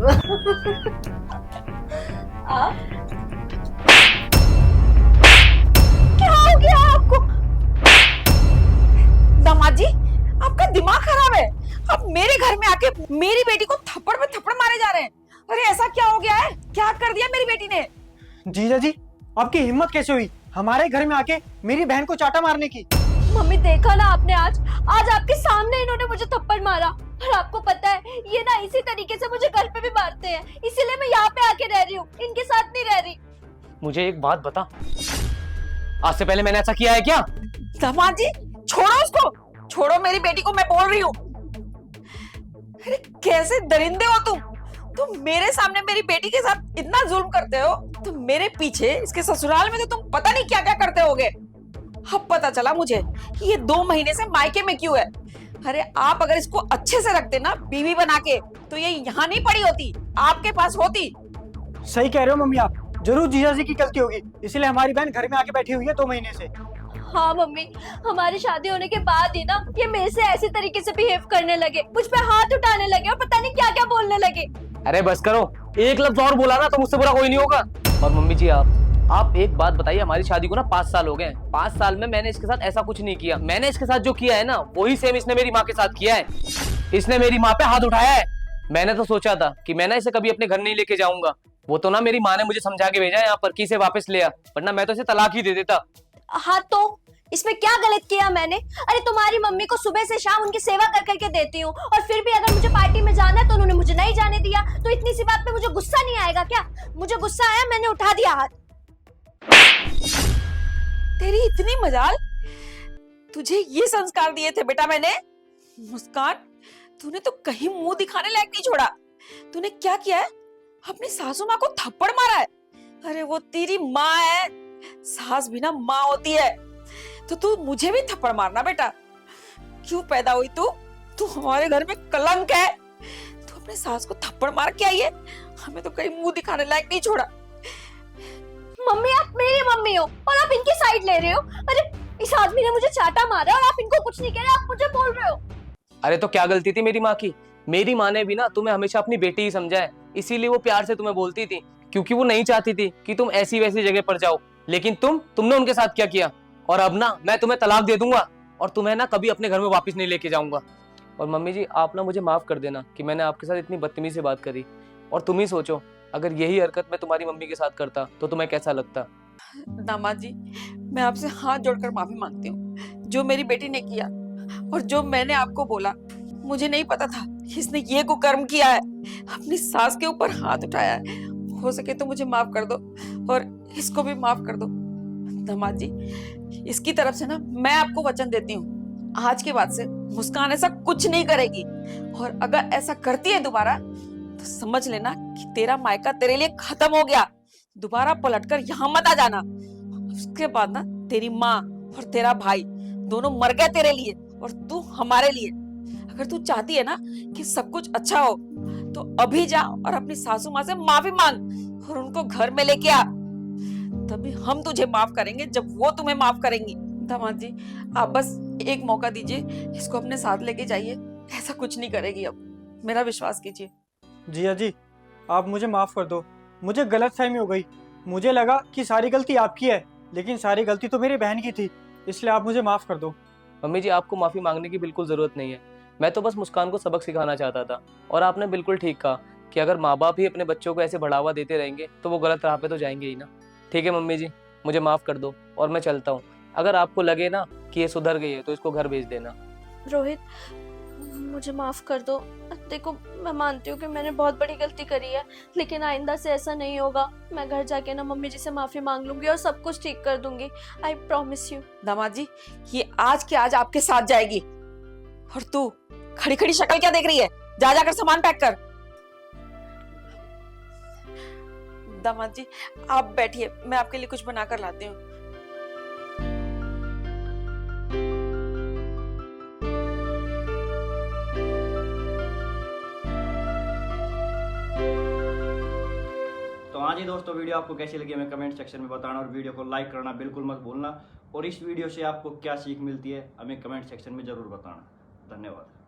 आप क्या हो गया आपको? दामाद जी, आपका दिमाग खराब है। आप मेरे घर में आके मेरी बेटी को थप्पड़ पे थप्पड़ मारे जा रहे हैं। अरे ऐसा क्या हो गया है? क्या कर दिया मेरी बेटी ने? जीजा जी, आपकी हिम्मत कैसे हुई हमारे घर में आके मेरी बहन को चाटा मारने की? मम्मी देखा ना आपने, आज आज आपके सामने इन्होंने मुझे थप्पड़ मारा। और आपको पता है ये ना इसी तरीके से मुझे घर पे भी मारते हैं, इसीलिए मैं यहाँ पे आके रह रही हूँ, इनके साथ नहीं रह रही। मुझे एक बात बता, आज से पहले मैंने ऐसा किया है क्या? दामाद जी, छोड़ो उसको, छोड़ो मेरी बेटी को, मैं बोल रही हूँ। अरे कैसे दरिंदे हो तुम मेरे सामने मेरी बेटी के साथ इतना जुल्म करते हो, तो मेरे पीछे इसके ससुराल में तो तुम पता नहीं क्या क्या करते होगे। अब पता चला मुझे कि ये 2 महीने से मायके में क्यों है। अरे आप अगर इसको अच्छे से रखते ना बीवी बना के, तो ये यहाँ नहीं पड़ी होती, आपके पास होती। सही कह रहे हो मम्मी आप, जरूर जीजा जी की गलती होगी, इसलिए हमारी बहन घर में आके बैठी हुई है 2 महीने से। हाँ मम्मी, हमारी शादी होने के बाद ही ना ये मेरे से ऐसी तरीके से बिहेव करने लगे, मुझ पे हाथ उठाने लगे और पता नहीं क्या क्या बोलने लगे। अरे बस करो, एक लफ्ज और बोला ना तो मुझसे बुरा कोई नहीं होगा। और मम्मी जी आप एक बात बताइए, हमारी शादी को ना 5 साल हो गए हैं। 5 साल में मैंने इसके साथ ऐसा कुछ नहीं किया। मैंने इसके साथ जो किया है ना वही सेम इसने मेरी माँ के साथ किया है। इसने मेरी माँ पे हाथ उठाया है। मैंने तो सोचा था कि मैं ना इसे कभी अपने घर नहीं लेके जाऊंगा। वो तो ना मेरी माँ ने मुझे समझा के भेजा है यहाँ पर कि इसे वापस ले आ, वरना मैं तो इसे तलाक ही दे देता। हाँ तो इसमें क्या गलत किया मैंने? अरे तुम्हारी मम्मी को सुबह से शाम उनकी सेवा कर करके देती हूँ, और फिर भी अगर मुझे पार्टी में जाना है तो उन्होंने मुझे नहीं जाने दिया। तो इतनी सी बात पे मुझे गुस्सा नहीं आएगा क्या? मुझे गुस्सा आया, मैंने उठा दिया हाथ। तेरी इतनी मजाल, तुझे ये संस्कार दिए थे बेटा मैंने? मुस्कान, तूने तो कहीं मुंह दिखाने लायक नहीं छोड़ा। तूने क्या किया है? अपनी सासू माँ को थप्पड़ मारा है। अरे वो तेरी माँ है, सास भी ना माँ होती है। तो तू मुझे भी थप्पड़ मारना बेटा? क्यों पैदा हुई तू हमारे घर में कलंक है। तू अपने सास को थप्पड़ मार के आई है, हमें तो कहीं मुंह दिखाने लायक नहीं छोड़ा। मम्मी आप मेरी मम्मी हो और आप इनकी साइड ले रहे हो। अरे इस आदमी ने मुझे चाटा मारा और आप इनको कुछ नहीं कह रहे, आप मुझे बोल रहे हो। अरे तो क्या गलती थी मेरी माँ की? मेरी माँ ने भी ना तुम्हें हमेशा अपनी बेटी ही समझा है, इसीलिए वो प्यार से तुम्हें बोलती थी, क्योंकि वो नहीं चाहती थी कि तुम ऐसी वैसी जगह पर जाओ। लेकिन तुमने उनके साथ क्या किया? और अब ना मैं तुम्हें तलाक दे दूंगा और तुम्हें ना कभी अपने घर में वापस नहीं लेके जाऊंगा। और मम्मी जी आप ना मुझे माफ कर देना कि मैंने आपके साथ इतनी बदतमीजी से बात करी। और तुम ही सोचो, अगर यही हरकत मैं तुम्हारी मम्मी के साथ करता तो तुम्हें कैसा लगता? दामाद जी, मैं आपसे हाथ जोड़कर माफी मांगती हूँ। जो मेरी बेटी ने किया और जो मैंने आपको बोला, मुझे नहीं पता था कि इसने ये कुकर्म किया है, अपनी सास के ऊपर हाथ उठाया है। हो सके तो मुझे माफ कर दो और इसको भी माफ कर दो। दामाद जी, इसकी तरफ से ना मैं आपको वचन देती हूँ, आज के बाद से मुस्कान ऐसा कुछ नहीं करेगी। और अगर ऐसा करती है दोबारा तो समझ लेना कि तेरा मायका तेरे लिए खत्म हो गया। दोबारा पलटकर यहाँ मत आ जाना। उसके बाद ना तेरी माँ और तेरा भाई दोनों मर गए तेरे लिए और तू हमारे लिए। अगर तू चाहती है ना कि सब कुछ अच्छा हो तो अभी जा और अपनी सासू माँ से माफी मांग और उनको घर में लेके आ। तभी हम तुझे माफ करेंगे जब वो तुम्हें माफ करेंगी। दामाद जी, आप बस एक मौका दीजिए, इसको अपने साथ लेके जाइए। ऐसा कुछ नहीं करेगी अब, मेरा विश्वास कीजिए। जीजा जी, आप मुझे माफ कर दो, मुझे गलतफहमी हो गई। मुझे लगा कि सारी गलती आपकी है, लेकिन सारी गलती तो मेरी बहन की थी, इसलिए आप मुझे माफ कर दो। मम्मी जी आपको माफी मांगने की बिल्कुल जरूरत नहीं है। मैं तो बस मुस्कान को सबक सिखाना चाहता था। और आपने बिल्कुल ठीक कहा कि अगर माँ बाप ही अपने बच्चों को ऐसे बढ़ावा देते रहेंगे तो वो गलत राह पे तो जाएंगे ही ना। ठीक है मम्मी जी, मुझे माफ कर दो और मैं चलता हूँ। अगर आपको लगे ना कि ये सुधर गई है तो इसको घर भेज देना। रोहित, मुझे माफ कर दो। देखो मैं मानती हूँ कि मैंने बहुत बड़ी गलती करी है, लेकिन आइंदा से ऐसा नहीं होगा। मैं घर जाके ना मम्मी जी से माफी मांग लूंगी और सब कुछ ठीक कर दूंगी। I promise you. दामाद जी, ये आज के आज आपके साथ जाएगी। और तू खड़ी खड़ी शक्ल क्या देख रही है? जा जाकर सामान पैक कर। दामाद जी आप बैठिए, मैं आपके लिए कुछ बनाकर लाती हूँ। तो हाँ जी दोस्तों, वीडियो आपको कैसी लगी हमें कमेंट सेक्शन में बताना और वीडियो को लाइक करना बिल्कुल मत भूलना। और इस वीडियो से आपको क्या सीख मिलती है हमें कमेंट सेक्शन में जरूर बताना। धन्यवाद।